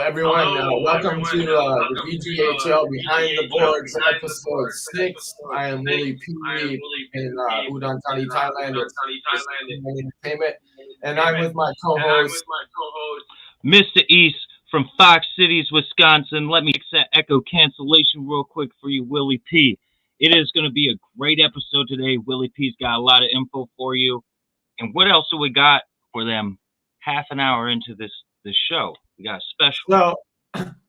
Everyone. Welcome to the VGHL Behind the Boards, episode 6. I am Willie P. in Udon Thani, Thailand. It's Entertainment. And I'm with my co-host, Mr. East from Fox Cities, Wisconsin. Let me fix that echo cancellation real quick for you, Willie P. It is going to be a great episode today. Willie P's got a lot of info for you. And what else do we got for them half an hour into this show? We got a special.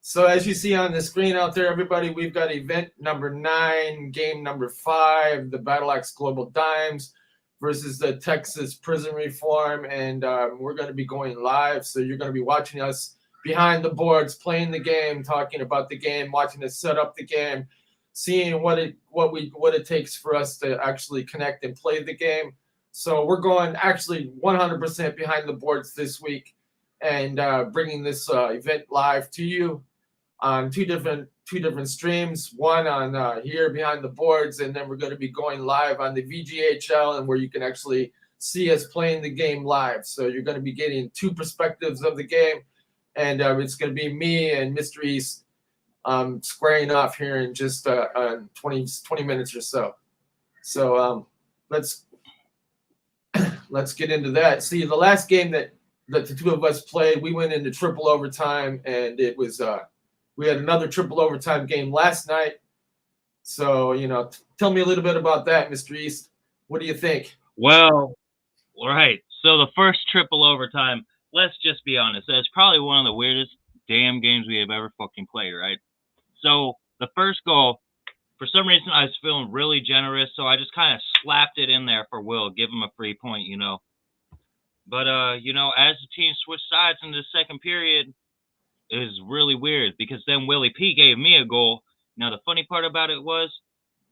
So as you see on the screen out there, everybody, we've got event number 9, game number 5, the battleaxe Global Dimes versus the Texas Prison Reform. And we're going to be going live. So you're going to be watching us behind the boards, playing the game, talking about the game, watching us set up the game, seeing what it takes for us to actually connect and play the game. So we're going actually 100% behind the boards this week and bringing this event live to you on two different streams. One on here behind the boards, and then we're going to be going live on the VGHL, and where you can actually see us playing the game live. So you're going to be getting two perspectives of the game, and it's going to be me and Mr. East squaring off here in just 20 minutes or so. So let's get into that. See, the last game that the two of us played, we went into triple overtime, and it was we had another triple overtime game last night. So, tell me a little bit about that, Mr. East. What do you think? Well, all right. So the first triple overtime, let's just be honest, that's probably one of the weirdest damn games we have ever fucking played, right? So the first goal, for some reason, I was feeling really generous, so I just kind of slapped it in there for Will, give him a free point, But, as the team switched sides in the second period, it was really weird because then Willie P gave me a goal. Now, the funny part about it was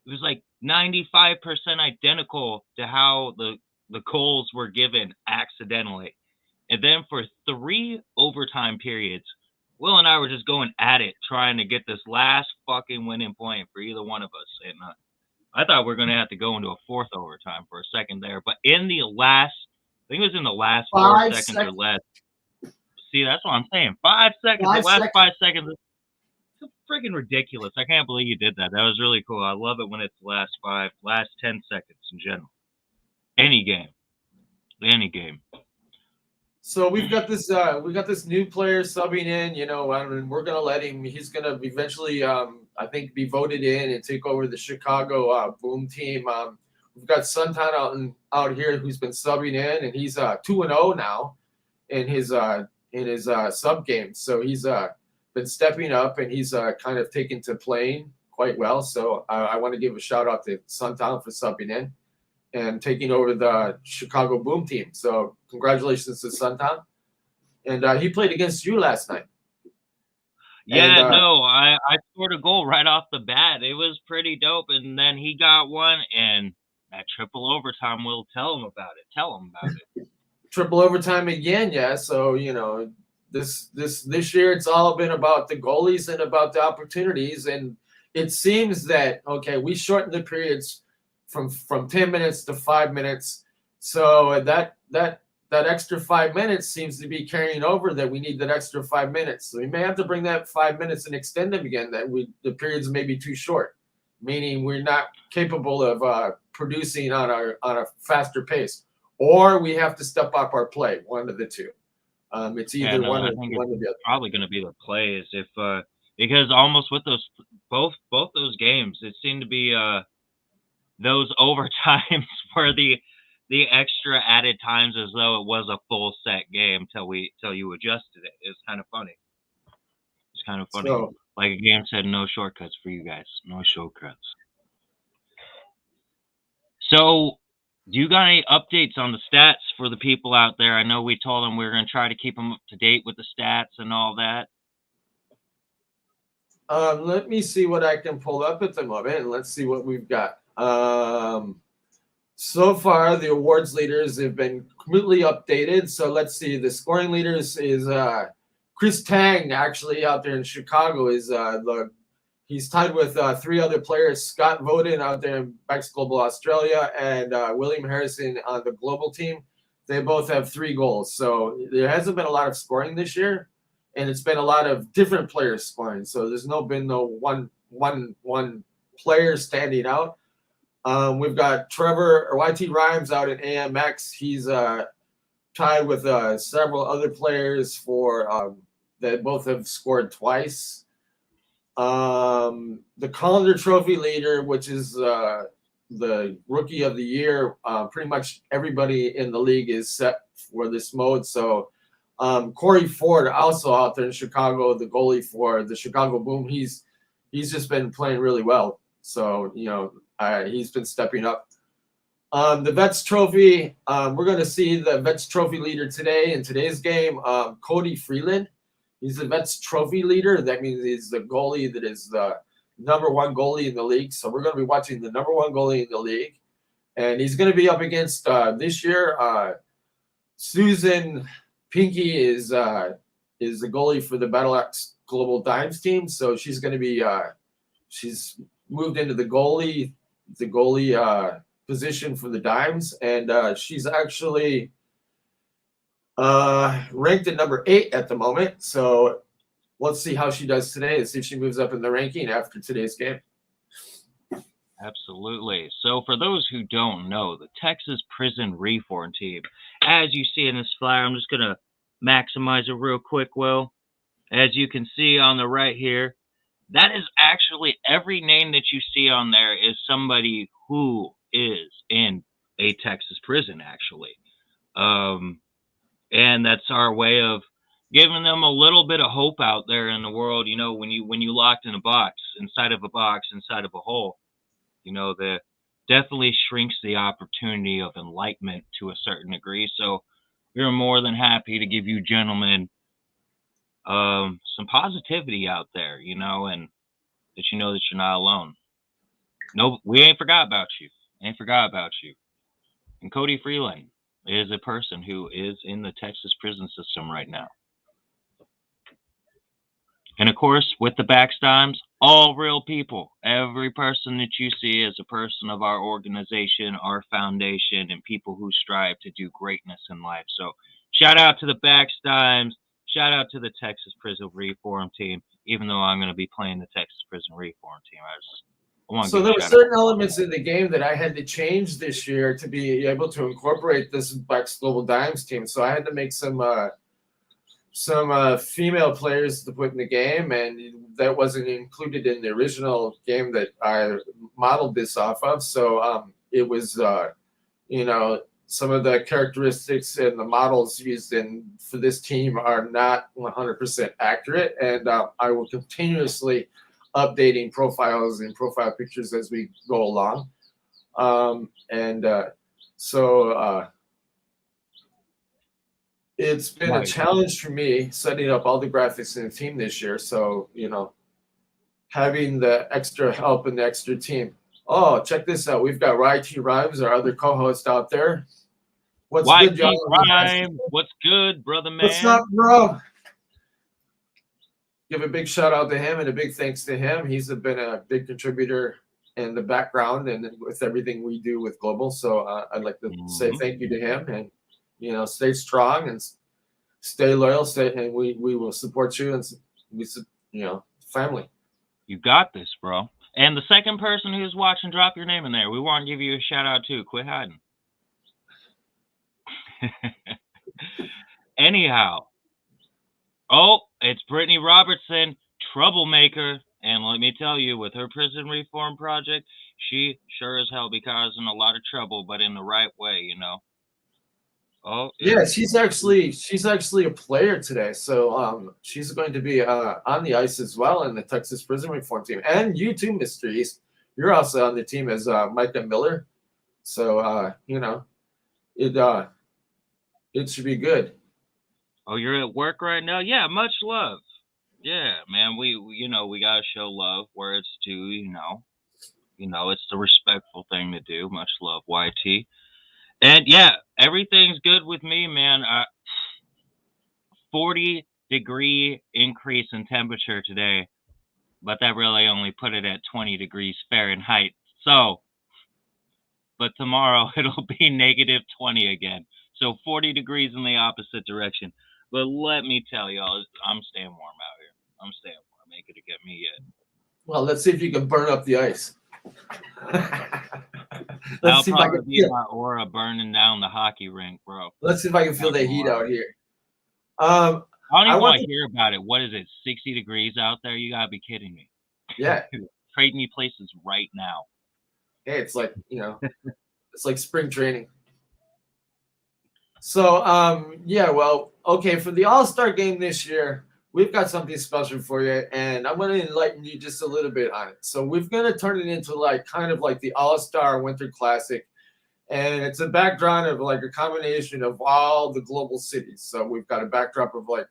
like 95% identical to how the goals were given accidentally. And then for 3 overtime periods, Will and I were just going at it, trying to get this last fucking winning point for either one of us. And I thought we were going to have to go into a 4th overtime for a second there. But in the last, I think it was in the last 4 seconds or less. See, that's what I'm saying. 5 seconds, the last 5 seconds. It's freaking ridiculous. I can't believe you did that. That was really cool. I love it when it's last 10 seconds in general. Any game. So we've got this new player subbing in, and we're gonna let him. He's gonna eventually, I think, be voted in and take over the Chicago Boom team. We've got Suntan out here who's been subbing in, and he's 2-0 now in his sub game. So he's been stepping up, and he's kind of taken to playing quite well. So I want to give a shout out to Suntan for subbing in and taking over the Chicago Boom team. So congratulations to Suntan. And he played against you last night. Yeah, I scored a goal right off the bat. It was pretty dope. And then he got one, and that triple overtime, we'll tell him about it. Triple overtime again, yeah. So, this year it's all been about the goalies and about the opportunities. And it seems that, we shortened the periods from 10 minutes to 5 minutes. So that extra 5 minutes seems to be carrying over, that we need that extra 5 minutes. So we may have to bring that 5 minutes and extend them again, that the periods may be too short, meaning we're not capable of producing on a faster pace, or we have to step up our play, one of the two. It's either one or the other. Probably going to be the plays because almost with those both those games, it seemed to be those overtimes were the extra added times, as though it was a full set game till you adjusted it. It's kind of funny. So, like a game said, no shortcuts for you guys. No shortcuts. So, do you got any updates on the stats for the people out there? I know we told them we were going to try to keep them up to date with the stats and all that. Let me see what I can pull up at the moment, and let's see what we've got. So far, the awards leaders have been completely updated. So let's see. The scoring leaders is Chris Tang, actually out there in Chicago. He's tied with 3 other players: Scott Voden out there in Bax Global Australia, and William Harrison on the global team. They both have 3 goals. So there hasn't been a lot of scoring this year. and it's been a lot of different players scoring. So there's been no one player standing out. We've got Trevor or YT Rhymes out at AMX. He's tied with several other players for that both have scored twice. The Calendar Trophy leader, which is the Rookie of the Year, pretty much everybody in the league is set for this mode. So Corey Ford, also out there in Chicago, the goalie for the Chicago Boom, he's just been playing really well. So, he's been stepping up. The Vets Trophy, we're going to see the Vets Trophy leader today in today's game, Cody Freeland. He's the Vets Trophy leader. That means he's the goalie that is the #1 goalie in the league. So we're going to be watching the #1 goalie in the league. And he's going to be up against this year, Susan Pinky is the goalie for the battleaxe Global Dimes team. So she's going to be she's moved into the goalie position for the Dimes, and she's actually ranked at number 8 at the moment. So let's see how she does today and see if she moves up in the ranking after today's game. Absolutely. So for those who don't know, the Texas Prison Reform team, as you see in this flyer, I'm just going to maximize it real quick, Will. As you can see on the right here, that is actually every name that you see on there is somebody who is in a Texas prison, actually. And that's our way of giving them a little bit of hope out there in the world. When you locked in a box, inside of a hole, that definitely shrinks the opportunity of enlightenment to a certain degree. So we're more than happy to give you gentlemen some positivity out there, and that that you're not alone. No, we ain't forgot about you. And Cody Freeland is a person who is in the Texas prison system right now. And of course, with the backstimes, all real people. Every person that you see is a person of our organization, our foundation, and people who strive to do greatness in life. So shout out to the backstimes. Shout out to the Texas Prison Reform team, even though I'm going to be playing the Texas Prison Reform team. So there were certain elements in the game that I had to change this year to be able to incorporate this Bucks Global Dimes team. So I had to make some female players to put in the game, and that wasn't included in the original game that I modeled this off of. So it was, some of the characteristics and the models used for this team are not 100% accurate, and I will continuously updating profiles and profile pictures as we go along. It's been a challenge for me setting up all the graphics in the team this year. So, having the extra help and the extra team. Oh, check this out. We've got YT Rhymes, our other co-host out there. What's YT good, y'all? Rhymes, what's good, brother man? What's up, bro? Give a big shout out to him and a big thanks to him. He's been a big contributor in the background and with everything we do with Global. So I'd like to say thank you to him, and stay strong and stay loyal. And we will support you, and we family. You got this, bro. And the second person who's watching, drop your name in there. We want to give you a shout out too. Quit hiding. Anyhow. Oh, it's Brittany Robertson, troublemaker. And let me tell you, with her prison reform project, she sure as hell be causing a lot of trouble, but in the right way, Oh, yeah, she's actually a player today. So she's going to be on the ice as well in the Texas prison reform team. And you too, Mr. East. You're also on the team as Micah Miller. So it should be good. Oh, you're at work right now? Yeah, much love. Yeah, man, we gotta show love where it's due, it's the respectful thing to do. Much love, YT. And yeah, everything's good with me, man. 40-degree increase in temperature today, but that really only put it at 20 degrees Fahrenheit. So, but tomorrow it'll be -20 again. So 40 degrees in the opposite direction. But let me tell y'all, I'm staying warm out here. I'm staying warm. Ain't gonna get me yet. Well, let's see if you can burn up the ice. That'll Let's see if I probably can be feel. my aura burning down the hockey rink, bro. Let's see if I can feel Not the gonna heat lie. out here. I don't I even want want to. to hear about it. What is it? 60 degrees out there? You gotta be kidding me. Yeah. Trade me places right now. Hey, it's like it's like spring training. So yeah, well, okay, for the All-Star game this year, we've got something special for you, and I'm going to enlighten you just a little bit on it. So we're going to turn it into like kind of like the All-Star Winter Classic, and it's a background of like a combination of all the global cities. So we've got a backdrop of like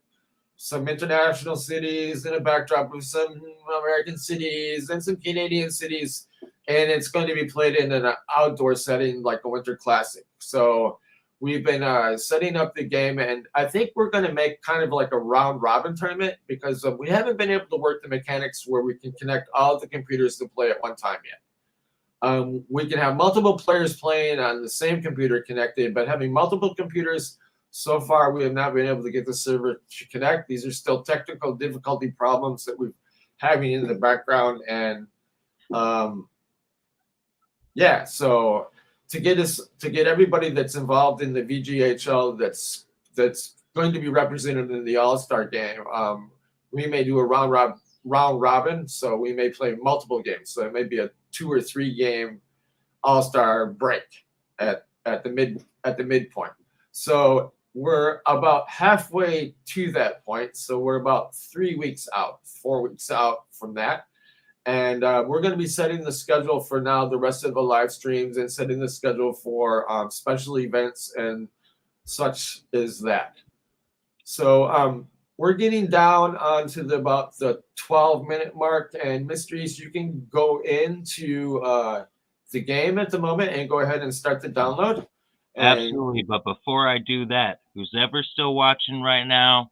some international cities and a backdrop of some American cities and some Canadian cities, and it's going to be played in an outdoor setting like a Winter Classic. So we've been setting up the game, and I think we're going to make kind of like a round robin tournament because we haven't been able to work the mechanics where we can connect all of the computers to play at one time yet. We can have multiple players playing on the same computer connected, but having multiple computers, so far we have not been able to get the server to connect. These are still technical difficulty problems that we're having in the background, and yeah, so to get everybody that's involved in the VGHL that's going to be represented in the All-Star game, we may do a round robin, so we may play multiple games. So it may be a 2 or 3 game All-Star break at the midpoint. So we're about halfway to that point. So we're about 3 weeks out, 4 weeks out from that. And we're going to be setting the schedule for now, the rest of the live streams, and setting the schedule for special events and such as that. So we're getting down onto about the 12-minute mark. And Mr. East, you can go into the game at the moment and go ahead and start the download. And Absolutely. But before I do that, who's ever still watching right now,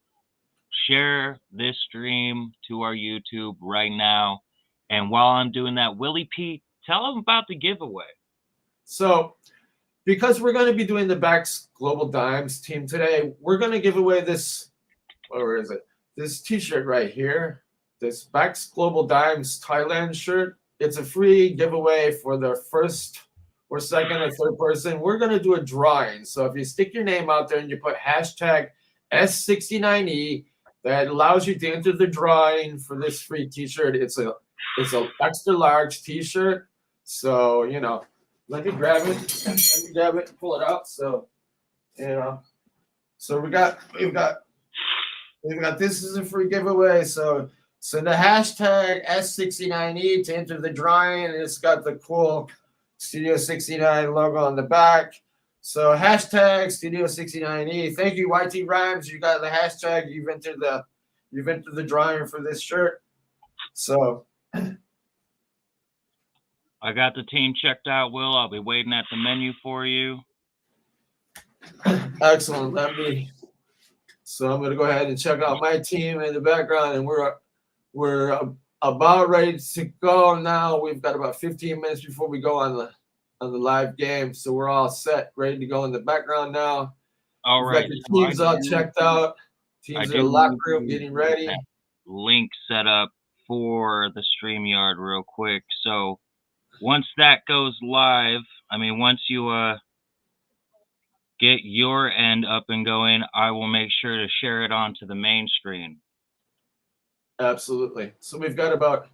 share this stream to our YouTube right now. And while I'm doing that, Willie P, tell them about the giveaway. So because we're going to be doing the Bax Global Dimes team today, we're going to give away this, where is it? This t-shirt right here, this Bax Global Dimes Thailand shirt. It's a free giveaway for the first or second or third person. We're going to do a drawing. So if you stick your name out there and you put hashtag S69E, that allows you to enter the drawing for this free t-shirt. It's a extra large t-shirt. So, let me grab it. Let me grab it and pull it out. So, so we've got this is a free giveaway. So the hashtag S69E to enter the drawing, and it's got the cool Studio 69 logo on the back. So hashtag Studio 69E. Thank you, YT Rhymes. You got the hashtag. You've entered the drawing for this shirt. So I got the team checked out, Will. I'll be waiting at the menu for you. Excellent. So I'm going to go ahead and check out my team in the background, and we're about ready to go now. We've got about 15 minutes before we go on the live game, so we're all set, ready to go in the background now. All We've right. got the teams all checked out. Teams in the locker room getting ready. Link set up for the StreamYard real quick. So once that goes live, once you get your end up and going, I will make sure to share it onto the main screen. Absolutely. So we've got about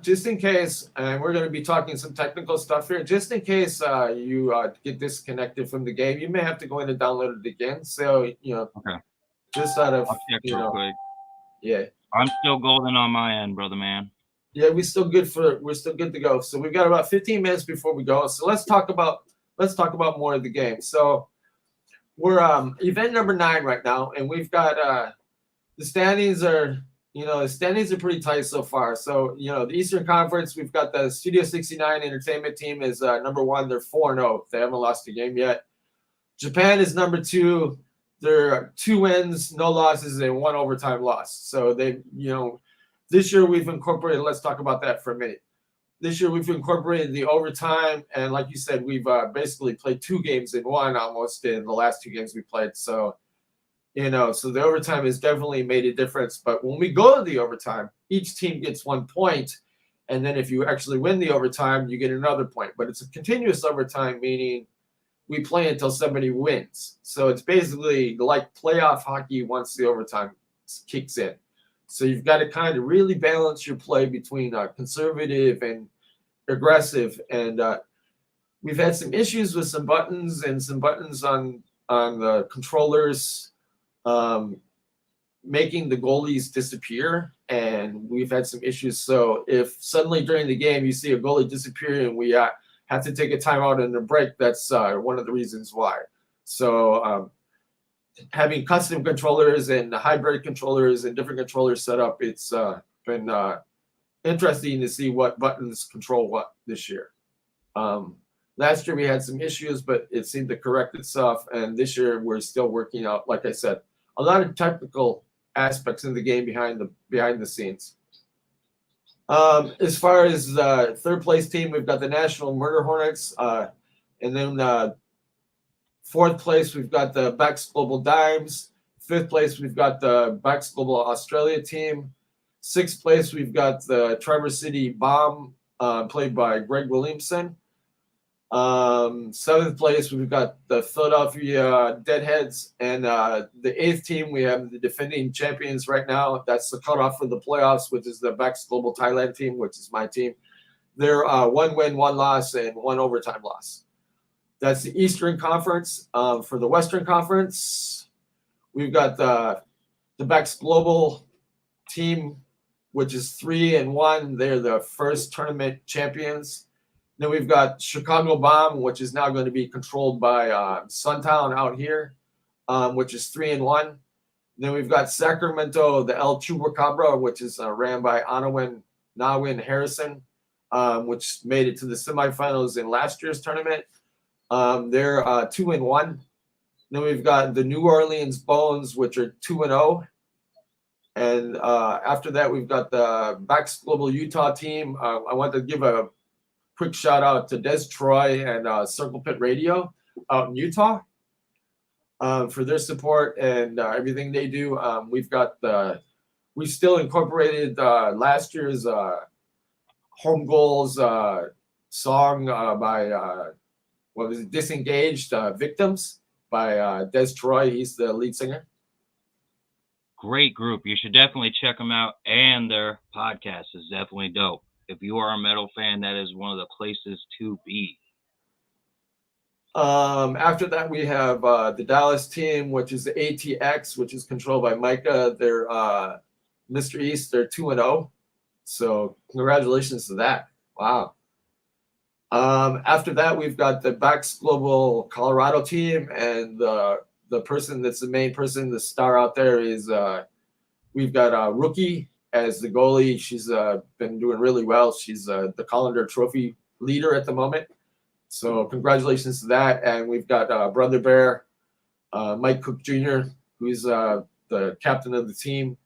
just in case, and we're going to be talking some technical stuff here, just in case you get disconnected from the game, you may have to go in and download it again. So, okay. Just out of, I'll check real quick. Yeah. I'm still golden on my end, brother man. Yeah, we're still good to go. So we've got about 15 minutes before we go. So let's talk about more of the game. So we're event number 9 right now, and we've got the standings are pretty tight so far. So, the Eastern Conference, we've got the Studio 69 Entertainment team is number 1. They're 4-0. They haven't lost a game yet. Japan is number 2. They're 2 wins, no losses, and 1 overtime loss. So they, this year we've incorporated, let's talk about that for a minute. this year we've incorporated the overtime, and like you said, we've basically played 2 games in one almost in the last 2 games we played. So, so the overtime has definitely made a difference. But when we go to the overtime, each team gets 1 point, and then if you actually win the overtime, you get another point. But it's a continuous overtime, meaning we play until somebody wins. So it's basically like playoff hockey once the overtime kicks in. So you've got to kind of really balance your play between conservative and aggressive. And we've had some issues with some buttons on the controllers making the goalies disappear. And we've had some issues. So if suddenly during the game you see a goalie disappear and we have to take a timeout and a break, that's one of the reasons why. So having custom controllers and hybrid controllers and different controllers set up, it's been interesting to see what buttons control what this year. Last year we had some issues, but it seemed to correct itself. And this year we're still working out, like I said, a lot of technical aspects in the game behind the scenes. As far as the 3rd place team, we've got the National Murder Hornets. And then 4th place, we've got the Bax Global Dimes. 5th place, we've got the Bax Global Australia team. 6th place, we've got the Traverse City Bomb, played by Greg Williamson. 7th place, we've got the Philadelphia Deadheads. And the 8th team, we have the defending champions right now. That's the cutoff for the playoffs, which is the Bax Global Thailand team, which is my team. They're 1 win, 1 loss, and 1 overtime loss. That's the Eastern Conference. For the Western Conference, we've got the Bax Global team, which is 3-1. They're the first tournament champions. Then we've got Chicago Bomb, which is now going to be controlled by Suntown out here, which is 3-1. Then we've got Sacramento, the El Chupacabra, which is ran by Nawin Harrison, which made it to the semifinals in last year's tournament. They're 2-1. Then we've got the New Orleans Bones, which are 2-0. And after that, we've got the Bax Global Utah team. I want to give a quick shout out to Des Troy and Circle Pit Radio out in Utah for their support and everything they do. We still incorporated last year's home goals song by Disengaged Victims by Des Troy. He's the lead singer. Great group. You should definitely check them out, and their podcast is definitely dope. If you are a metal fan, that is one of the places to be. After that, we have the Dallas team, which is the ATX, which is controlled by Micah. They're Mr. East. They're 2-0. So congratulations to that. Wow. After that, we've got the Bax Global Colorado team, and the person that's the main person, the star out there is we've got a Rookie as the goalie. She's been doing really well. She's the Colander Trophy leader at the moment. So congratulations to that. And we've got Brother Bear, Mike Cook Jr., who's the captain of the team.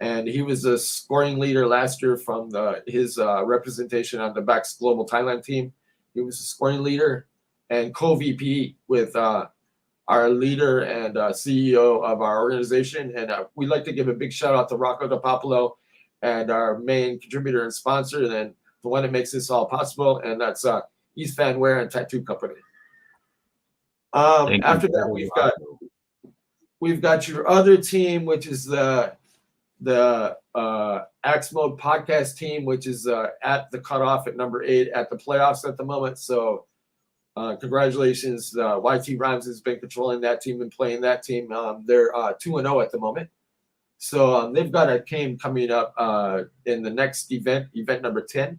And he was a scoring leader last year from his representation on the Bax Global Thailand team. He was a scoring leader and co-VP with our leader and CEO of our organization. And we'd like to give a big shout out to Rocco DePapalo and our main contributor and sponsor, and then the one that makes this all possible, and that's East Fan Wear and Tattoo Company. After that, we've got your other team, which is the Axe Mode podcast team, which is at the cutoff at number 8 at the playoffs at the moment. So congratulations. YT Rhymes has been controlling that team and playing that team. They're 2-0 at the moment. So they've got a game coming up in the next event number 10.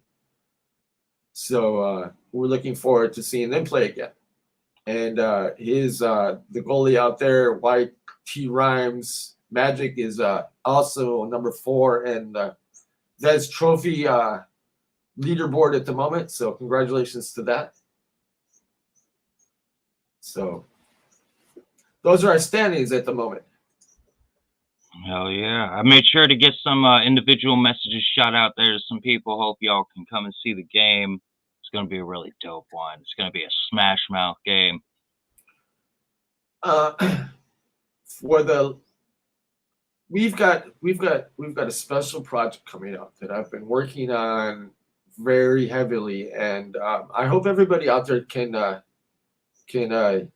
So we're looking forward to seeing them play again. And the goalie out there, YT Rhymes Magic, is also number 4 and Des Trophy leaderboard at the moment. So congratulations to that. So those are our standings at the moment. Hell yeah. I made sure to get some individual messages shot out there to some people. Hope y'all can come and see the game. It's going to be a really dope one. It's going to be a smash mouth game. For the we've got a special project coming up that I've been working on very heavily, and I hope everybody out there can can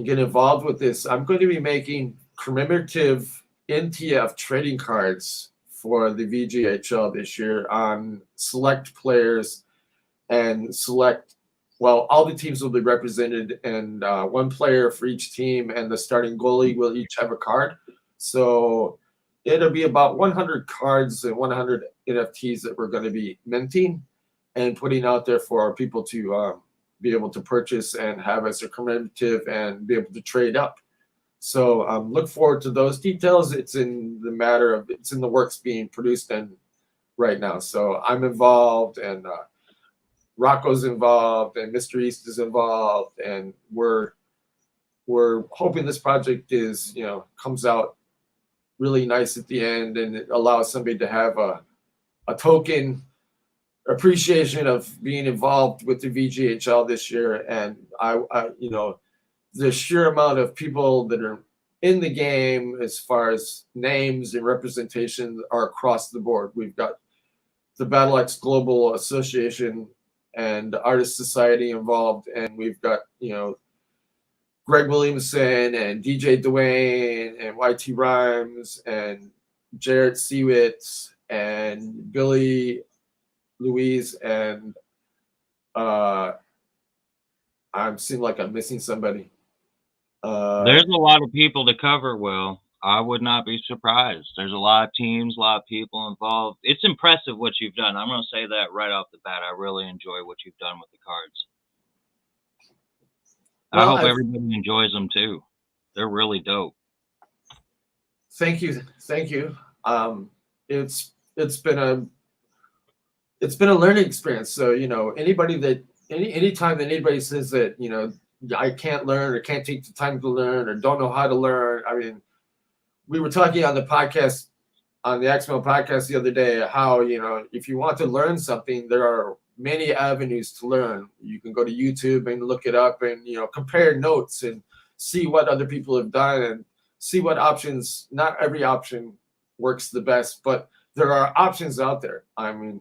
get involved with this. I'm going to be making commemorative NTF trading cards for the VGHL this year on select players and select. Well, all the teams will be represented, and one player for each team, and the starting goalie will each have a card. So it'll be about 100 cards and 100 NFTs that we're going to be minting and putting out there for people to be able to purchase and have as a commemorative and be able to trade up. So look forward to those details. It's in the works being produced and right now. So I'm involved, and Rocco's involved, and Mr. East is involved, and we're hoping this project comes out really nice at the end, and it allows somebody to have a token appreciation of being involved with the VGHL this year. And I the sheer amount of people that are in the game as far as names and representation are across the board. We've got the battleaxe Global Association and the Artist Society involved, and we've got Greg Williamson and DJ Dwayne and YT Rhymes and Jarrett Seawitz and Billy Louise, and I'm seem like I'm missing somebody. There's a lot of people to cover, Will. I would not be surprised. There's a lot of teams, a lot of people involved. It's impressive what you've done. I'm going to say that right off the bat. I really enjoy what you've done with the cards. I hope everybody enjoys them too. They're really dope. Thank you. It's been a learning experience. So anytime that anybody says that I can't learn or can't take the time to learn or don't know how to learn. I mean, we were talking on the podcast, on the XML podcast the other day, how if you want to learn something, there are many avenues to learn. You can go to YouTube and look it up and compare notes and see what other people have done and see what options. Not every option works the best, but there are options out there. I mean,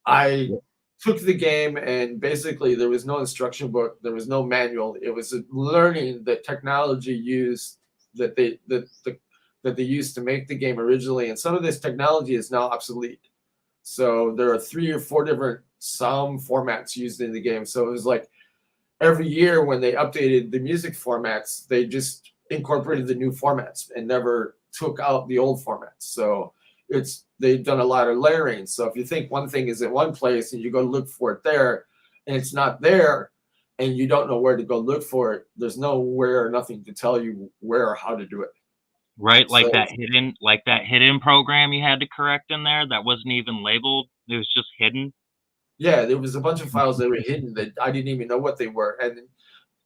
I took the game and basically there was no instruction book, there was no manual. It was learning the technology used that they used to make the game originally, and some of this technology is now obsolete. So there are 3 or 4 different sound formats used in the game. So it was like every year when they updated the music formats, they just incorporated the new formats and never took out the old formats. So they've done a lot of layering. So if you think one thing is in one place and you go look for it there and it's not there and you don't know where to go look for it, there's nowhere or nothing to tell you where or how to do it. Right, like that hidden program you had to correct in there that wasn't even labeled. It was just hidden. Yeah, there was a bunch of files that were hidden that I didn't even know what they were. And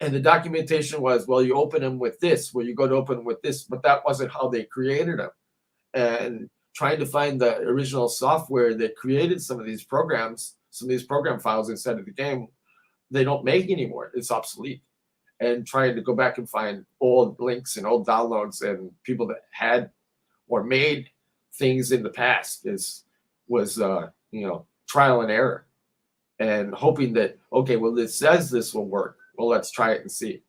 the documentation was, well, you open them with this, well, you go to open them with this, but that wasn't how they created them. And trying to find the original software that created some of these programs, some of these program files inside of the game, they don't make anymore. It's obsolete. And trying to go back and find old links and old downloads and people that had or made things in the past was trial and error, and hoping that, okay, well, this says this will work. Well, let's try it and see.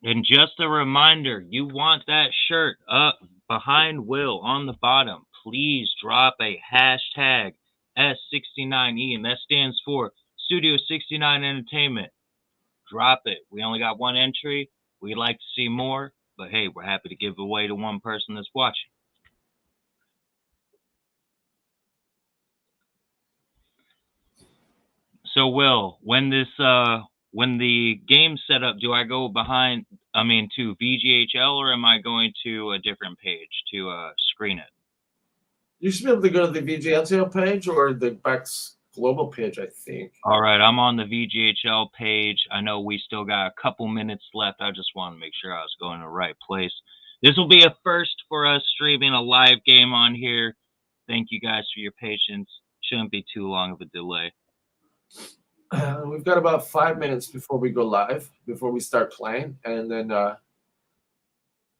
And just a reminder, you want that shirt up behind Will on the bottom. Please drop a hashtag S69E, and that stands for Studio 69 Entertainment. Drop it. We only got one entry. We'd like to see more, but hey, we're happy to give away to one person that's watching. So, Will, when the game's set up, do I go to VGHL, or am I going to a different page to screen it? You should be able to go to the VGHL page or the battleaxe global page, I think. All right, I'm on the VGHL page. I know we still got a couple minutes left. I just want to make sure I was going to the right place. This will be a first for us streaming a live game on here. Thank you guys for your patience. Shouldn't be too long of a delay. We've got about 5 minutes before we go live, before we start playing, and then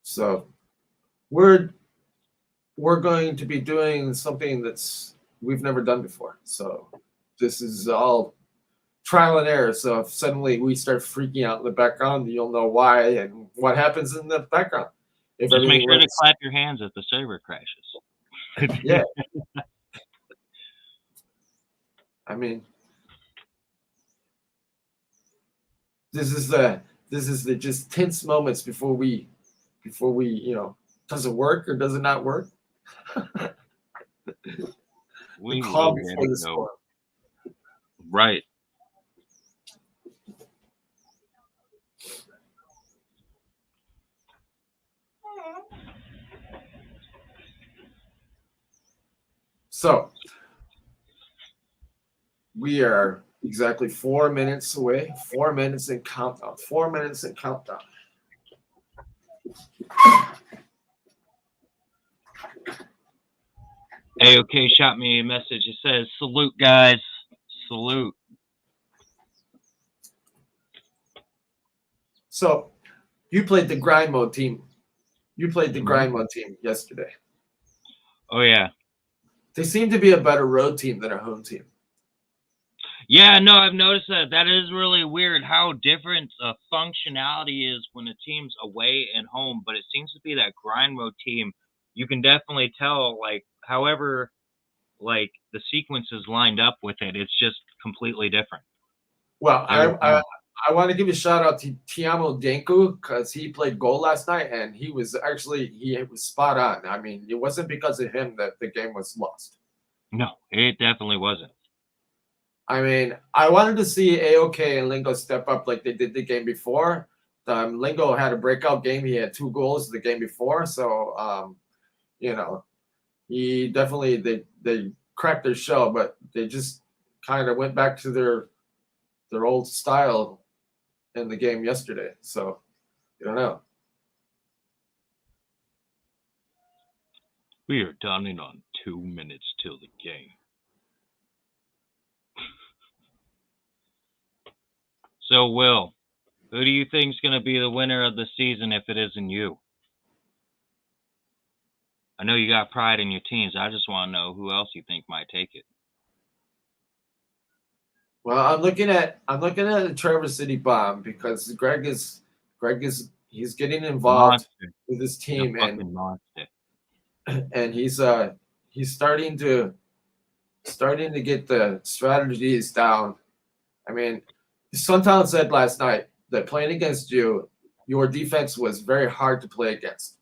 so we're going to be doing something that's we've never done before. So this is all trial and error. So if suddenly we start freaking out in the background, you'll know why and what happens in the background. If Just make sure to works, clap your hands if the server crashes. yeah. I mean, this is the just tense moments before we does it work or does it not work? We call will before the storm. Right. So we are exactly 4 minutes away. 4 minutes and countdown. 4 minutes and countdown. AOK shot me a message. It says, "Salute, guys. Salute." So you played the grind mode team. You played the grind mode team yesterday. Oh, yeah. They seem to be a better road team than a home team. Yeah, no, I've noticed that. That is really weird how different functionality is when a team's away and home, but it seems to be that grind mode team. You can definitely tell, like, however, like, the sequence is lined up with it, it's just completely different. Well, I want to give a shout out to Tiamo Denku because he played goal last night and he was spot on. I mean, it wasn't because of him that the game was lost. No, it definitely wasn't. I mean, I wanted to see AOK and Lingo step up like they did the game before. Lingo had a breakout game. He had 2 goals the game before. So, he definitely, they cracked their shell, but they just kind of went back to their old style in the game yesterday. So, I don't know. We are downing on 2 minutes till the game. So, Will, who do you think is going to be the winner of the season if it isn't you? I know you got pride in your teams. I just want to know who else you think might take it. Well, I'm looking at the Traverse City Bomb because Greg is he's getting involved with his team and he's starting to get the strategies down. I mean, Suntown said last night that playing against you, your defense was very hard to play against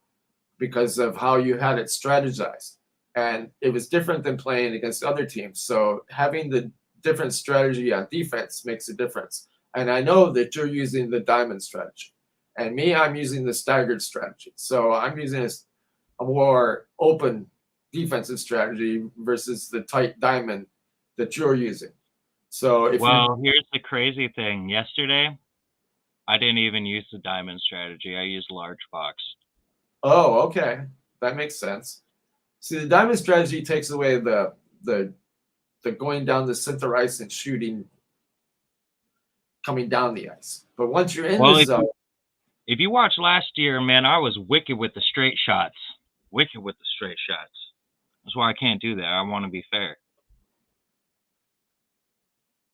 because of how you had it strategized. And it was different than playing against other teams. So having the different strategy on defense makes a difference. And I know that you're using the diamond strategy. And me, I'm using the staggered strategy. So I'm using a more open defensive strategy versus the tight diamond that you're using. So here's the crazy thing. Yesterday, I didn't even use the diamond strategy. I used large box. Oh, okay. That makes sense. See, the diamond strategy takes away the going down the center ice and shooting coming down the ice. But once you're in the zone. If you watch last year, man, I was wicked with the straight shots. Wicked with the straight shots. That's why I can't do that. I want to be fair.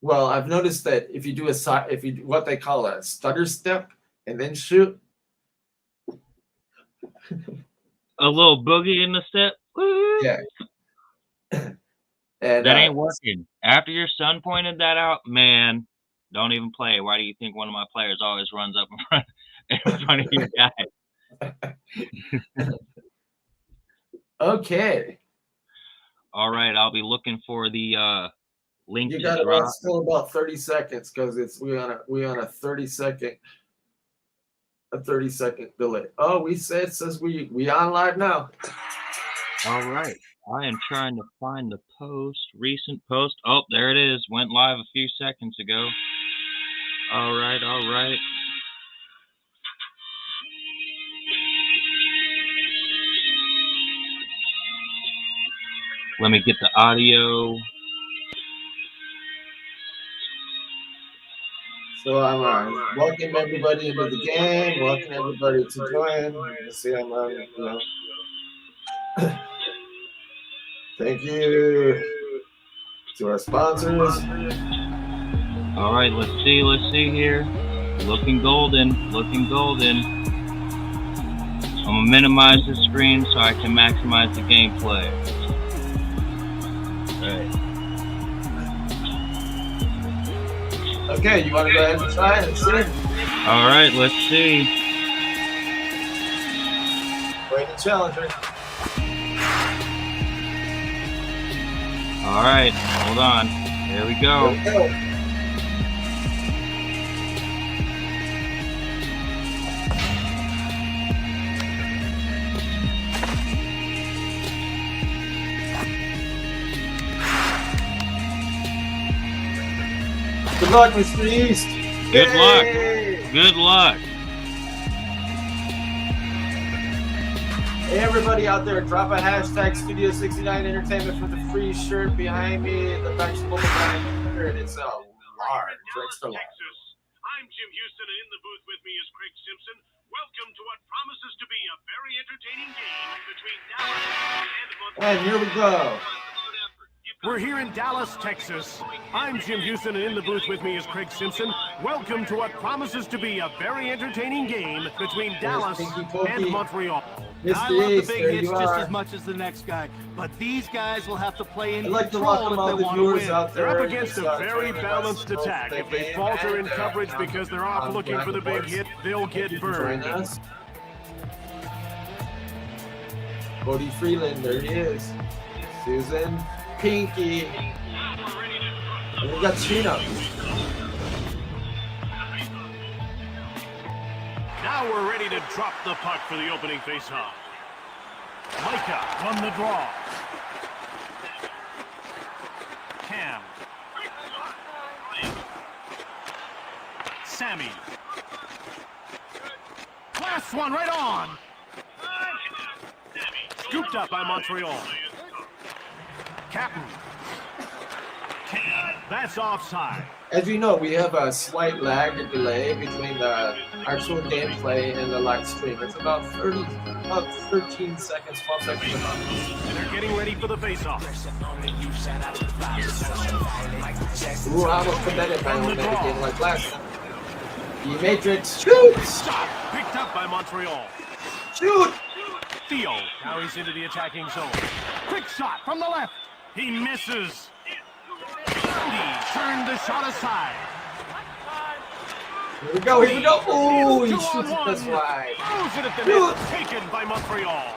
Well, I've noticed that if you do what they call a stutter step and then shoot. A little boogie in the step. Yeah. And that ain't working. After your son pointed that out, man, don't even play. Why do you think one of my players always runs up in front of your guy? Okay. All right, I'll be looking for the link. You got still about 30 seconds because we on a 30-second delay. Oh, it says we on live now. All right. I am trying to find the post, recent post. Oh, there it is. Went live a few seconds ago. All right, all right. Let me get the audio. So I'm welcome everybody into the game. Welcome everybody to join. You see, I'm thank you to our sponsors. All right, let's see here. Looking golden, looking golden. I'm gonna minimize the screen so I can maximize the gameplay. All right. Okay, you want to go ahead and try and see? All right, let's see. Wait the challenger. All right, hold on. There we go. There we go. Good luck, Mr. East. Good luck. Yay! Good luck. Hey, everybody out there, drop a hashtag Studio69 Entertainment for the free shirt behind me. The Battleaxe Global Dimes shirt. It's a large, extra large. I'm Jim Houston, and in the booth with me is Craig Simpson. Welcome to what promises to be a very entertaining game between Dallas and And here we go. We're here in Dallas, Texas. I'm Jim Houston, and in the booth with me is Craig Simpson. Welcome to what promises to be a very entertaining game between Dallas and Montreal. I love the big hits just as much as the next guy, but these guys will have to play in I'd like to control welcome if all they the want to viewers win. out there. They're up against a very joining us. balanced attack. If they falter in coverage because they're off looking for the big hit, they'll get burned. Join us. Cody Freeland, there he is. Susan, Pinky, and we got Sheena. Now we're ready to drop the puck for the opening faceoff. Micah won the draw. Cam. Sammy. Last one right on. Scooped up by Montreal. Captain. That's offside. As you know, we have a slight lag or delay between the actual gameplay and the live stream. It's about 13 seconds, 12 seconds about. And they're getting ready for the faceoff. Ooh, I almost put that in my own game like last time. The Matrix, shoot! Stop. Picked up by Montreal. Shoot! Theo. Now he's into the attacking zone. Quick shot from the left. He misses. Cody turned the shot aside. Here we go, here we go. Ooh, he Two shoots on it one. this wide. Throws it at the Shoot. net. Taken by Montreal.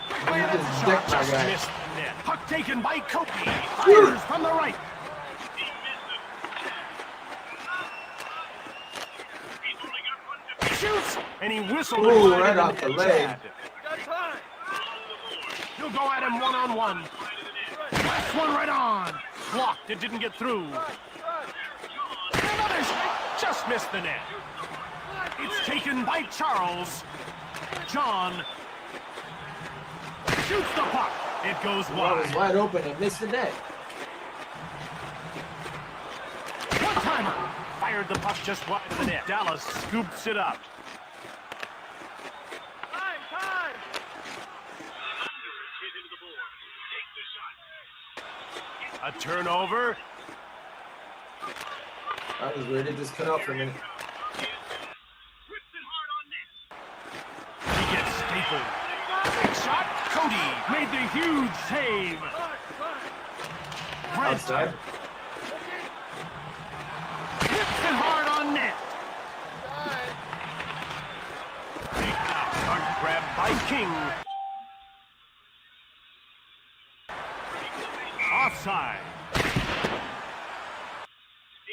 Quickly He at the just shot. decked my Just guy. missed the net. Puck taken by Cody. Shoot. Fires from the right. Shoots, and he whistled it Ooh, wide right into off the net. leg. He'll go at him one-on-one. Last one right on. Blocked, it didn't get through. Another shot, just missed the net. It's taken by Charles. John shoots the puck. It goes Ball was wide. wide open and missed the net. One-timer. Fired the puck just wide of the net. Dallas scoops it up. A turnover. I was ready to just cut out for a minute. He gets stapled. Big shot. Cody made the huge save. Brent Outside. hits it hard on net. Big puck grabbed by King. Offside.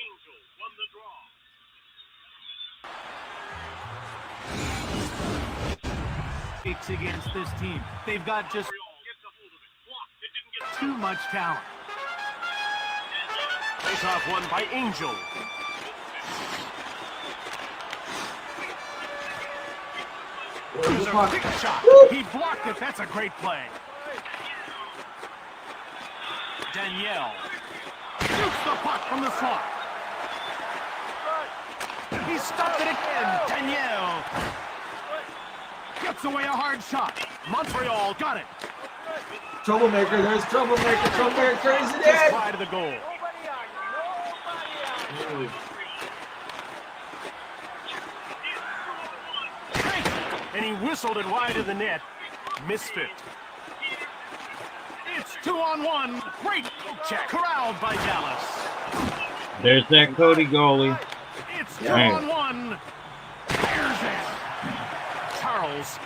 Angel won the draw. Against this team. They've got just too much talent. Face off won by Angel. Here's a quick shot. He blocked it. That's a great play. Danielle shoots the puck from the slot. He stopped it again. Danielle gets away a hard shot. Montreal got it. Troublemaker, there's Troublemaker. Troublemaker crazy Just dead. wide of the goal. And he whistled it wide of the net. Misfit. It's 2-on-1. Great check. Corralled by Dallas. There's that Cody goalie. It's 2-on-1. There's it. Charles.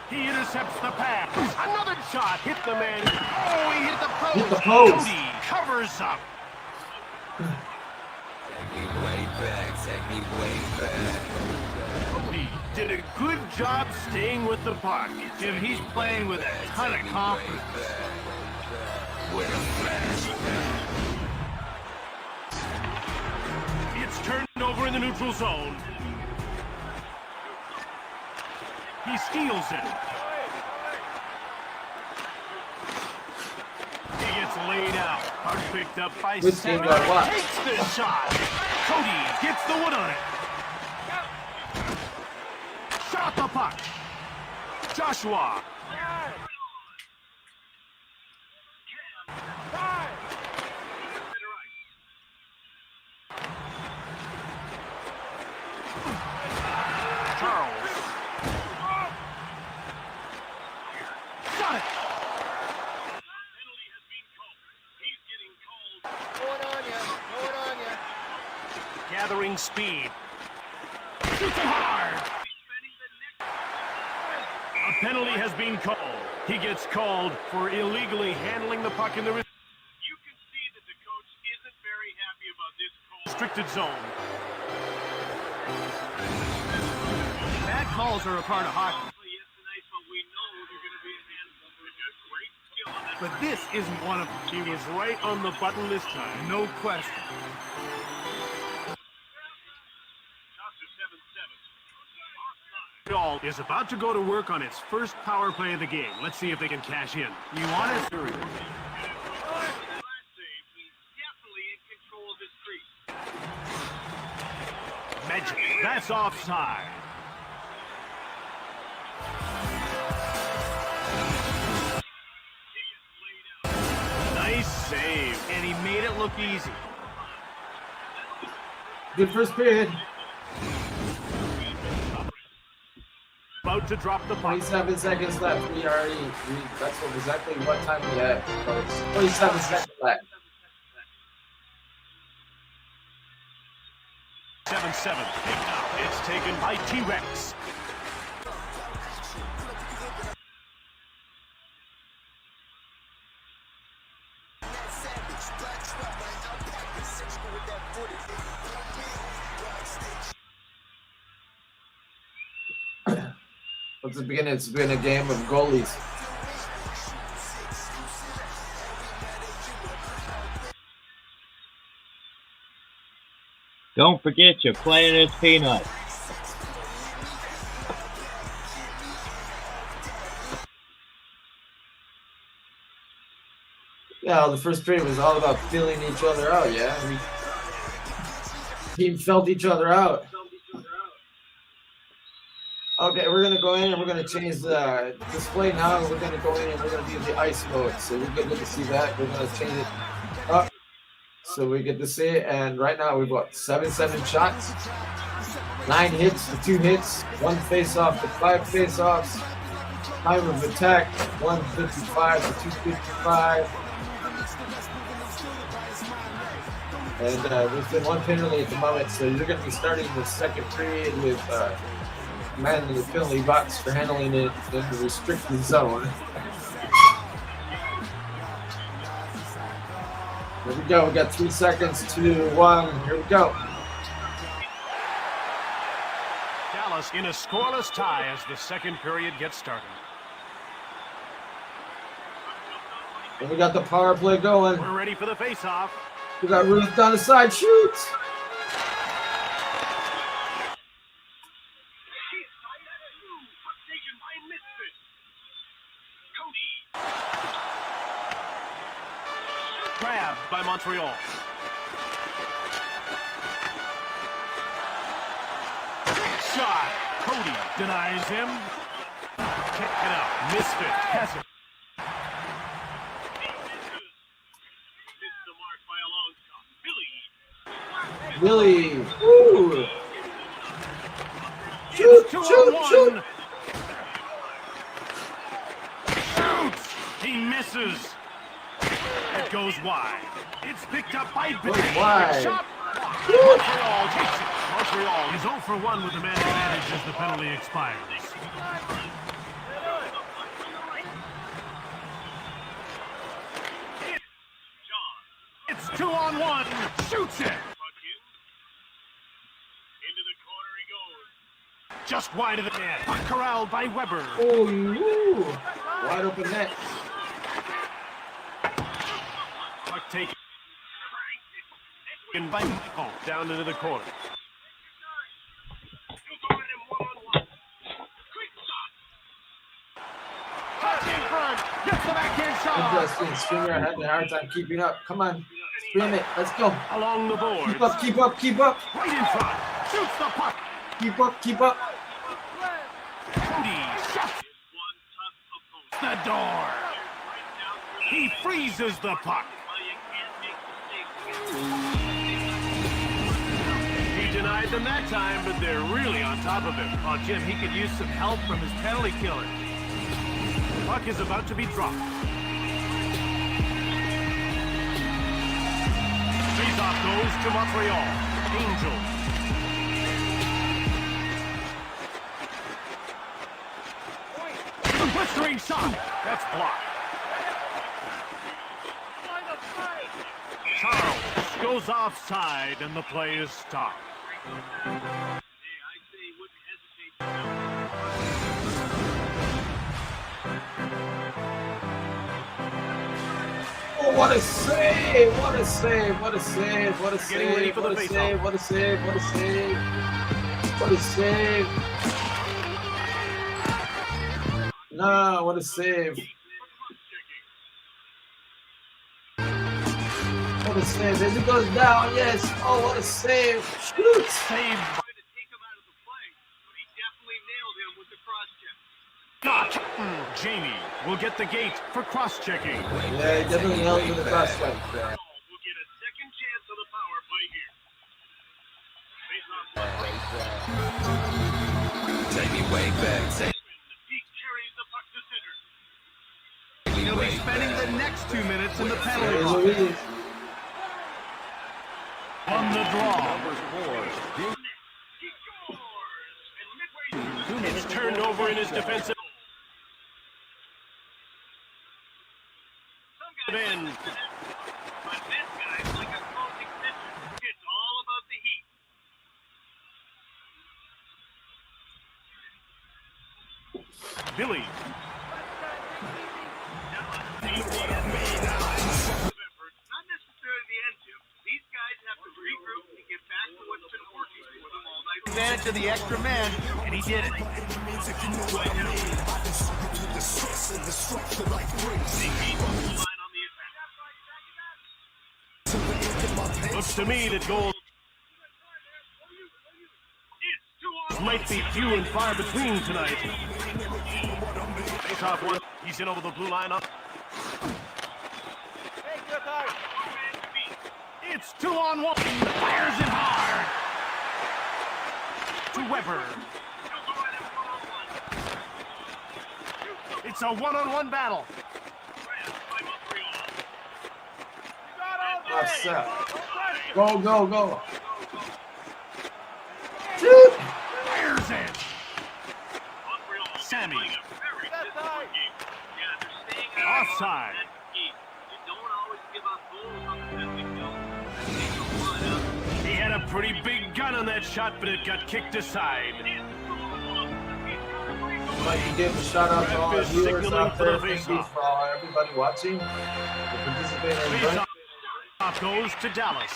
He intercepts the pass. Another shot. Hit the man. Oh, he hit the post. Hit the post. Cody covers up. Take me way back. Cody did a good job staying with the puck. Jim, he's playing with a ton of confidence. It's turned over in the neutral zone. He steals it. He gets laid out. Puck picked up by This game Seven. got what? Takes the shot. Cody gets the wood on it. Shot the puck. Joshua. Charles. Shot it. Gathering speed. Shoots it hard. A penalty has been called. He gets called for illegally handling the puck in the... You can see that the coach isn't very happy about this call. Restricted zone. Bad calls are a part of hockey. But this isn't one of them. He was right on the button this time. No question. Montreal is about to go to work on its first power play of the game. Let's see if they can cash in. You want to hurry. Magic. That's offside. Nice save. And he made it look easy. Good first period. About to drop the puck. 27 seconds left. That's exactly what time we had. So it's 27 seconds left. 7-7. It's taken by T-Rex. It's been a game of goalies. Don't forget you're playing as Peanuts. Yeah, the first period was all about feeling each other out, yeah? Team felt each other out. Okay, we're going to go in and we're going to change the display now. We're going to go in and we're going to do the ice mode. So we get to see that. We're going to change it up so we get to see it. And right now we've got 7 shots, 9 hits to 2 hits, 1 face-off to 5 face-offs, time of attack 155 to 255. And there's been 1 penalty at the moment, so you're going to be starting the second period with man in the penalty box for handling it in the restricted zone. Here we go. We got 3 seconds, 2, 1. Here we go. Dallas in a scoreless tie as the second period gets started. And we got the power play going. We're ready for the face-off. We got Ruth down the side. Shoot! Grabbed by Montreal. Shot. Cody denies him. Kick it out. Misfit has it. Billy. Woo! Shoot, shoot, shoot! Shoots! He misses. It goes wide. It's picked up by Billy. Wide. Shot. Montreal takes it. Montreal is 0 for 1 with the man advantage as the penalty expires. It's 2-on-1. Shoots it. Just wide of the net. Corralled by Weber. Oh, woo. Wide open net. Puck taken by Michael down into the corner. Puck in front. Gets the backhand shot. Interesting. Springer had a hard time keeping up. Come on. Scream it. Let's go. Along the board. Keep up, keep up, keep up. Right in front. Shoots the puck. Keep up, keep up. Cody shuts the door. He freezes the puck. He denied them that time, but they're really on top of him. Oh, Jim, he could use some help from his penalty killer. The puck is about to be dropped. Face-off goes to Montreal. Angels. Blistering shot. That's blocked. Charles goes offside and the play is stopped. Oh, what a save! What a save! What a save! What a Getting ready save! for What the a face-off. save! What a save! What a save! What a save! No, what a save! What a save! As it goes down, yes! Oh, what a save! Shoot! Save. Got. Jamie will get the gate for cross-checking. Yeah, he definitely nailed it with the cross check. We'll get a second chance on the power play here. Take me way back. Take He carries the puck to center. me He'll be way spending back. the next 2 minutes in the penalty There box. it is. On the draw. It's turned over in his defensive end. But this guy's like a closing pitcher. It's all about the heat. Billy. Not necessarily the end, Jim. These guys have to regroup and get back to what's been working for them all night. Advantage to the extra man, and he did it. Looks to me that goals might be few and far between tonight. Face off one. He's in over the blue line up. It's 2-on-1. Fires it hard. To Weber. It's a 1-on-1 battle. Offset. Go, go, go. Shoot! Fires it. Sammy. Offside. He had a pretty big gun on that shot, but it got kicked aside. like to give a shout out to all our viewers out there. Thank you for everybody watching. Participating in the Face-off goes to Dallas.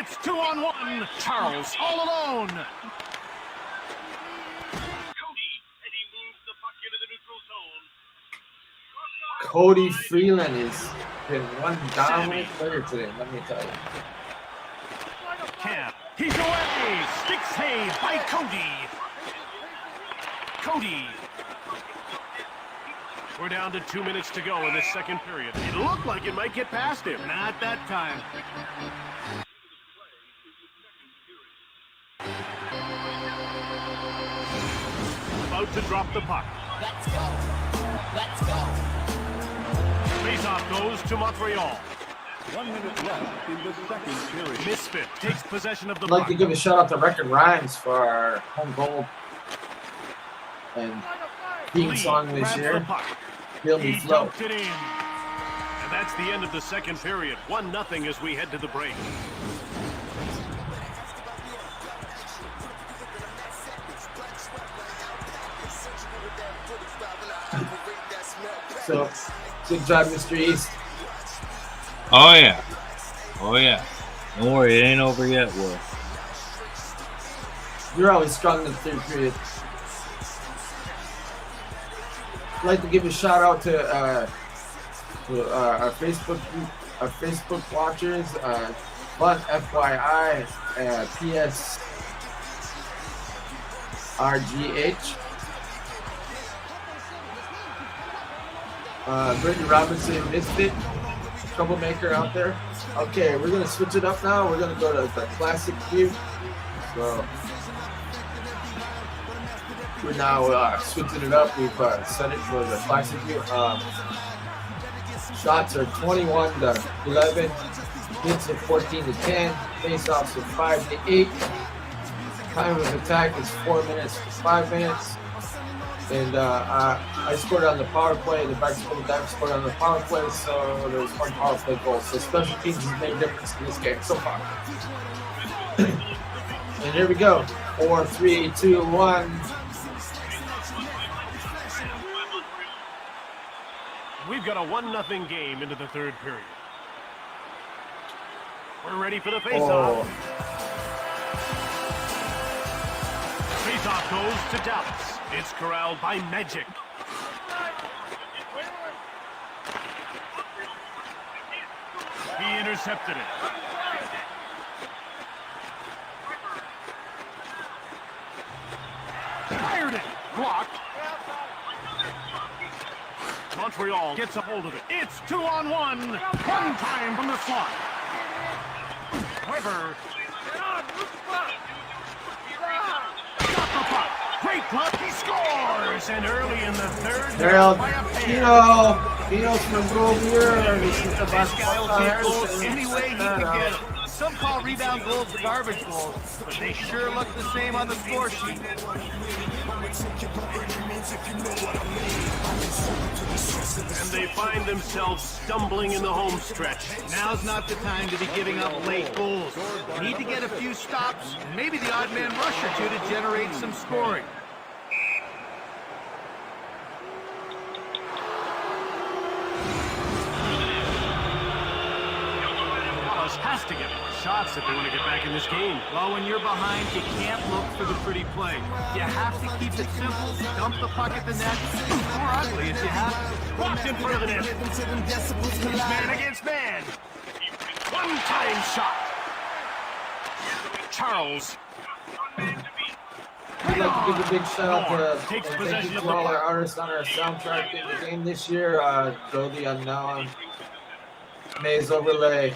It's 2-on-1. Charles all alone. Cody Freeland has been one dominant player today, let me tell you. Camp. He's away. Stick save by Cody. Cody. We're down to 2 minutes to go in this second period. It looked like it might get past him. Not that time. About to drop the puck. Let's go. Let's go. Face-off goes to Montreal. 1 minute left in the second period. Misfit takes possession of the I'd like puck. to give a shout out to Record Rhymes for our home goal and theme Lee song this grabs year. the puck. Feel He Me Flow. dumped it in. And that's the end of the second period. 1-0 as we head to the break. So, good job, Mr. East. Oh yeah. Oh yeah. Don't worry, it ain't over yet, Will. You're always strong in the third period. I'd like to give a shout out to our Facebook group, our Facebook watchers, Fun FYI, PS RGH, Brittany Robinson, Misfit, troublemaker out there. Okay, we're gonna switch it up now. We're gonna go to the classic view. So we're now switching it up. We've set it for the classic view. Shots are 21 to 11. Hits are 14 to 10. Face-offs are 5 to 8. Time of attack is 4 minutes to 5 minutes. And I scored on the power play. The back school dive scored on the power play. So there was one power play goal. So special teams has made a difference in this game so far. And here we go. 4, 3, 2, 1. We've got a 1-0 game into the third period. We're ready for the face-off. Face-off goes to Dallas. It's corralled by Magic. He intercepted it. Fired it. Blocked. Montreal gets a hold of it. It's 2-on-1. One time from the slot. Weber. Got the puck. Great puck. He scores. And early in the third. There, by a pair. Pino's from goal here. This is the This guy will take goals Harrison. any way he can get them. Some call rebound goals garbage goals, but they sure look the same on the score sheet. And they find themselves stumbling in the home stretch. Now's not the time to be giving up late goals. You need to get a few stops, and maybe the odd man rush or two to generate some scoring. Dallas has to get more shots if they want to get back in this game. Well, when you're behind, you can't look for the pretty play. You have to keep it simple, dump the puck at the net, score ugly if you have to. Blocked in front of the net. It's man against man. One-time shot. Charles. I'd like to give a big shout out to Takes and thank possession you of to the all our puck. artists on our soundtrack in the game this year. Go the Unknown, Maze Overlay,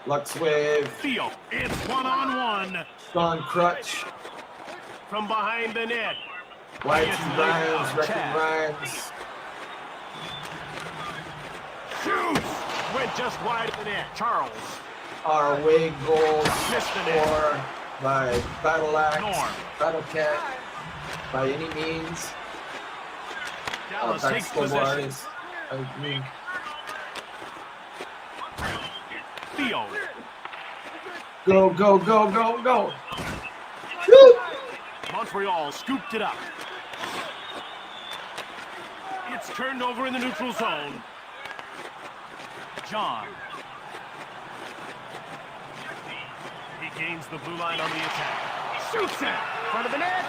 Lux Wave, Theo. It's 1-on-1 Sean Crutch, from behind the net. Whites and Rhymes, Record Rhymes, Shoots. Went just wide of the net. Charles. our away goals Missed the net. score by battleaxe, Norm. Battlecat, by any means. Dallas Back takes school possession. artists. I mean, Theo. go, go, go, go, go. Shoot! Montreal scooped it up. It's turned over in the neutral zone. John. He gains the blue line on the attack. Shoots it! Front of the net!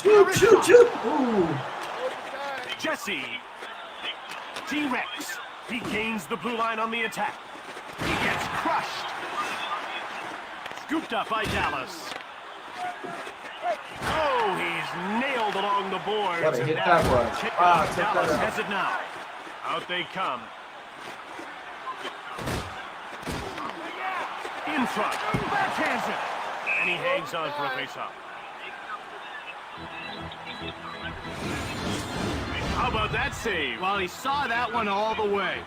Shoot, shoot, shoot! Ooh. Jesse. T-Rex. He gains the blue line on the attack. He gets crushed. Scooped up by Dallas. Oh, he's nailed along the boards. Gotta hit that one. Ah, check that Dallas out. has it now. Out they come. In front. Backhands it. And he hangs on for a faceoff. How about that save? Well, he saw that one all the way.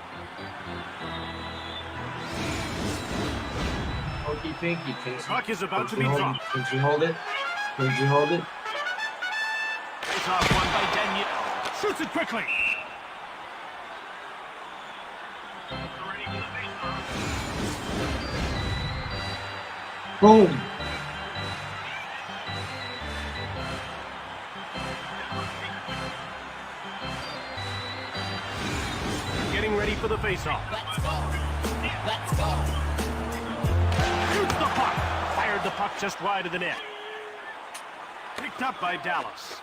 Pokey pinky, pinky. Puck is about to be Can you dropped. hold it? Can you hold it? Can you hold it? Faceoff won by Daniel. Shoots it quickly. Boom. Getting ready for the faceoff. Let's go. Let's go. Shoots the puck. Fired the puck just wide of the net. Picked up by Dallas.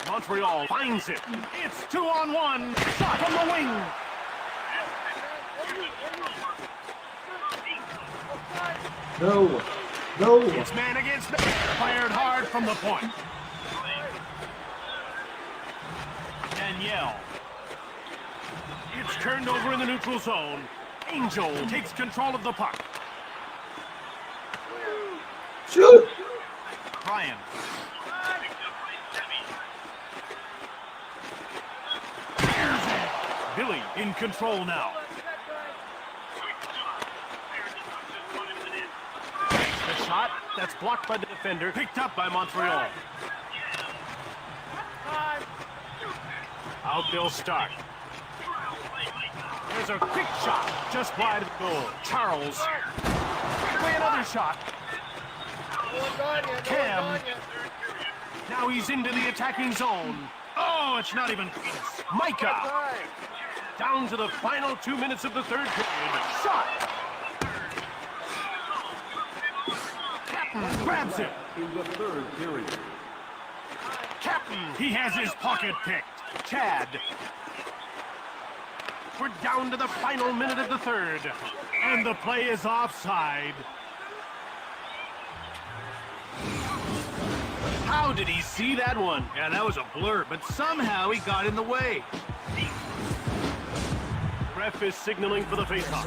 Montreal finds it. It's 2-on-1. Shot from the wing. No. No. It's man against man. Fired hard from the point. Danielle. It's turned over in the neutral zone. Angel takes control of the puck. Shoot. Brian. Billy in control now. The shot that's blocked by the defender, picked up by Montreal. Out they'll start. There's a quick shot just wide of the goal. Charles. Quickly another shot. Cam. Now he's into the attacking zone. Oh, it's not even close. Micah. Down to the final 2 minutes of the third period. Shot. Captain grabs it. In the third period. Captain, he has his pocket picked. Chad. We're down to the final minute of the third. And the play is offside. How did he see that one? Yeah, that was a blur, but somehow he got in the way. Ref is signaling for the faceoff.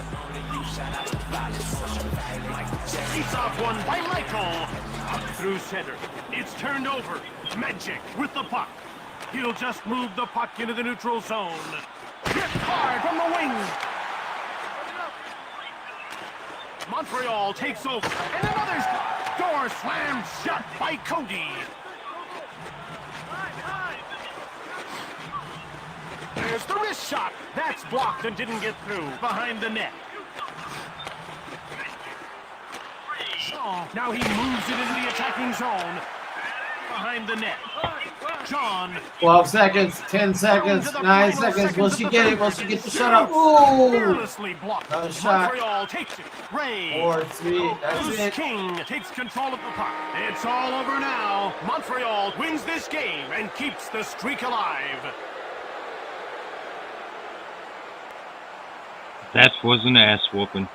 Faceoff won by Michael. Up through center. It's turned over. Magic with the puck. He'll just move the puck into the neutral zone. Hit hard from the wing. Montreal takes over. And another door slammed shut by Cody. There's the wrist shot. That's blocked and didn't get through. Behind the net. So, now he moves it into the attacking zone. Behind the net. John. 12 seconds, 10 seconds, 9 seconds. Will she get it? Will she get the shut up? Ooh! Fearlessly blocked. Another shot. Montreal takes it. Ray. 4, 3. That's Bruce it. King takes control of the puck. It's all over now. Montreal wins this game and keeps the streak alive. That was an ass whooping.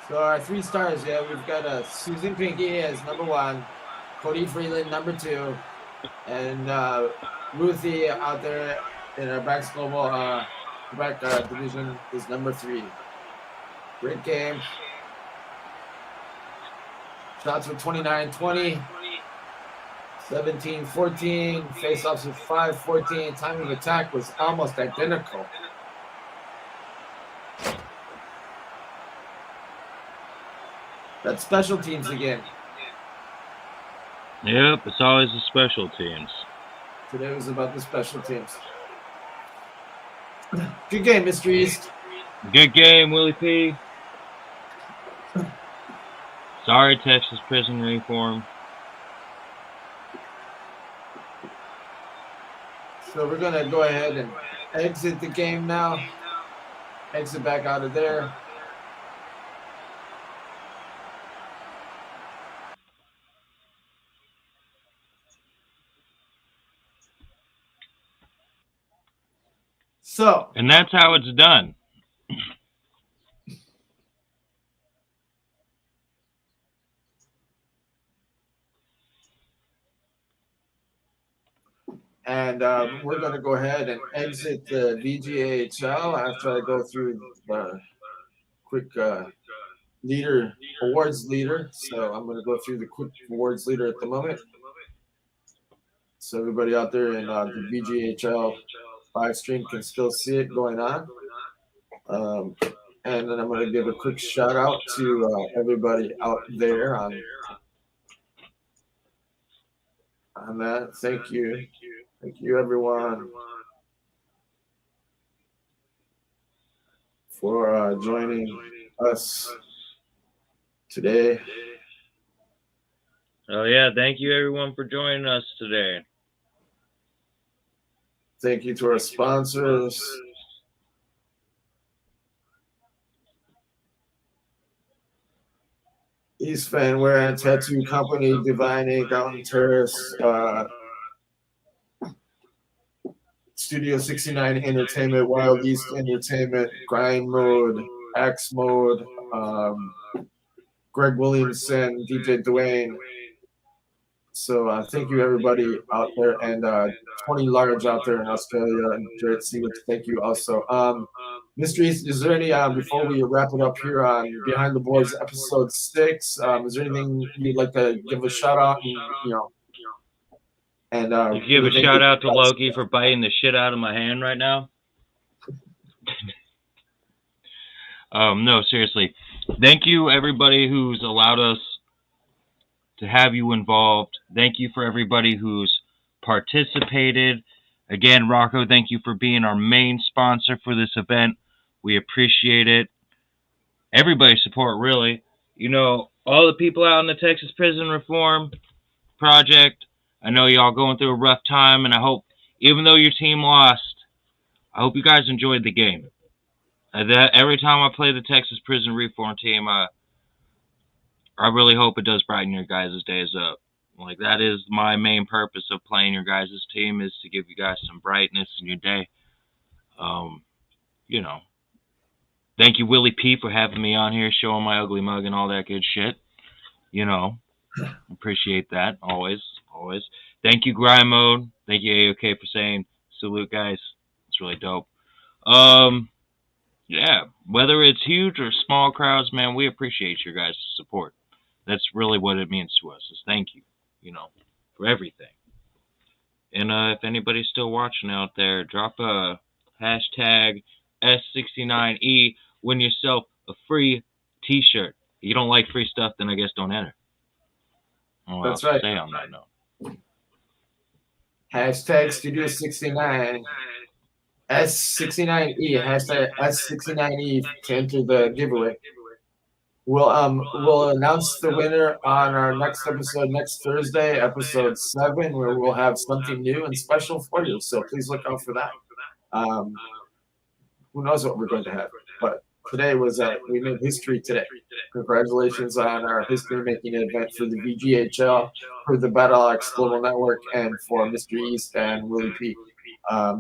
So our 3 stars, yeah, we've got Susan Pinky as number 1, Cody Freeland number 2, and Ruthie out there in our Backs Global Quebec division is number 3. Great game. Shots were 29-20. 17-14. Face-offs was 5-14. Time of attack was almost identical. That's special teams again. Yep, it's always the special teams. Today was about the special teams. Good game, Mr. East. Good game, Willie P. Sorry, Texas prison reform. So we're going to go ahead and exit the game now. Exit back out of there. So. And that's how it's done. And we're going to go ahead and exit the VGAHL after I go through the quick awards leader. So I'm going to go through the quick awards leader at the moment. So everybody out there in the VGHL live stream can still see it going on. And then I'm going to give a quick shout out to everybody out there on that. Thank you. Thank you, everyone, for joining us today. Oh, yeah. Thank you, everyone, for joining us today. Thank you to our sponsors. East Fan Wear and Tattoo Company, Divine Ink out in Terrace, Studio 69 Entertainment, Wild East Entertainment, Grind Mode, Axe Mode, Greg Williamson, DJ Dwayne. So thank you, everybody out there, and 20 Large out there in Australia, and Jared Seawitz, thank you also. Mr. East, is there any, before we wrap it up here on Behind the Boards episode 6, is there anything you'd like to give a shout out and give a shout out to Loki for biting the shit out of my hand right now? No, seriously. Thank you, everybody who's allowed us to have you involved. Thank you for everybody who's participated. Again, Rocco, thank you for being our main sponsor for this event. We appreciate it. Everybody's support, really. You know, all the people out in the Texas Prison Reform Project, I know y'all going through a rough time, and I hope, even though your team lost, I hope you guys enjoyed the game. Every time I play the Texas Prison Reform team, I really hope it does brighten your guys' days up. Like, that is my main purpose of playing your guys' team, is to give you guys some brightness in your day. You know, thank you, Willie P, for having me on here, showing my ugly mug and all that good shit. You know, appreciate that, always. Thank you, Grind Mode. Thank you, AOK, for saying salute, guys. It's really dope. Yeah, whether it's huge or small crowds, man, we appreciate your guys' support. That's really what it means to us, is thank you, for everything. And if anybody's still watching out there, drop a hashtag S69E, win yourself a free t-shirt. If you don't like free stuff, then I guess don't enter. That's right. Say on that note. Hashtag Studio 69. S69E, hashtag S69E to enter the giveaway. We'll announce the winner on our next episode next Thursday, episode 7, where we'll have something new and special for you. So please look out for that. Who knows what we're going to have? But today was we made history today. Congratulations on our history-making event for the VGHL, for the battleaxe Global Network, and for Mr. East and Willie P.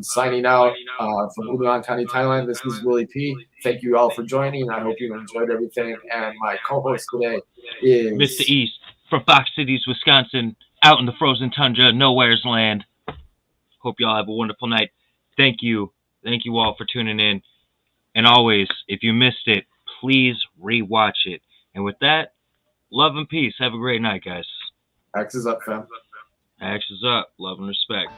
Signing out from Udon County, Thailand. This is Willie P. Thank you all for joining. I hope you enjoyed everything. And my co-host today is Mr. East from Fox Cities, Wisconsin, out in the frozen tundra, nowhere's land. Hope y'all have a wonderful night. Thank you. Thank you all for tuning in. And always, if you missed it, please rewatch it. And with that, love and peace. Have a great night, guys. Axe is up, fam. Actions up. Love and respect.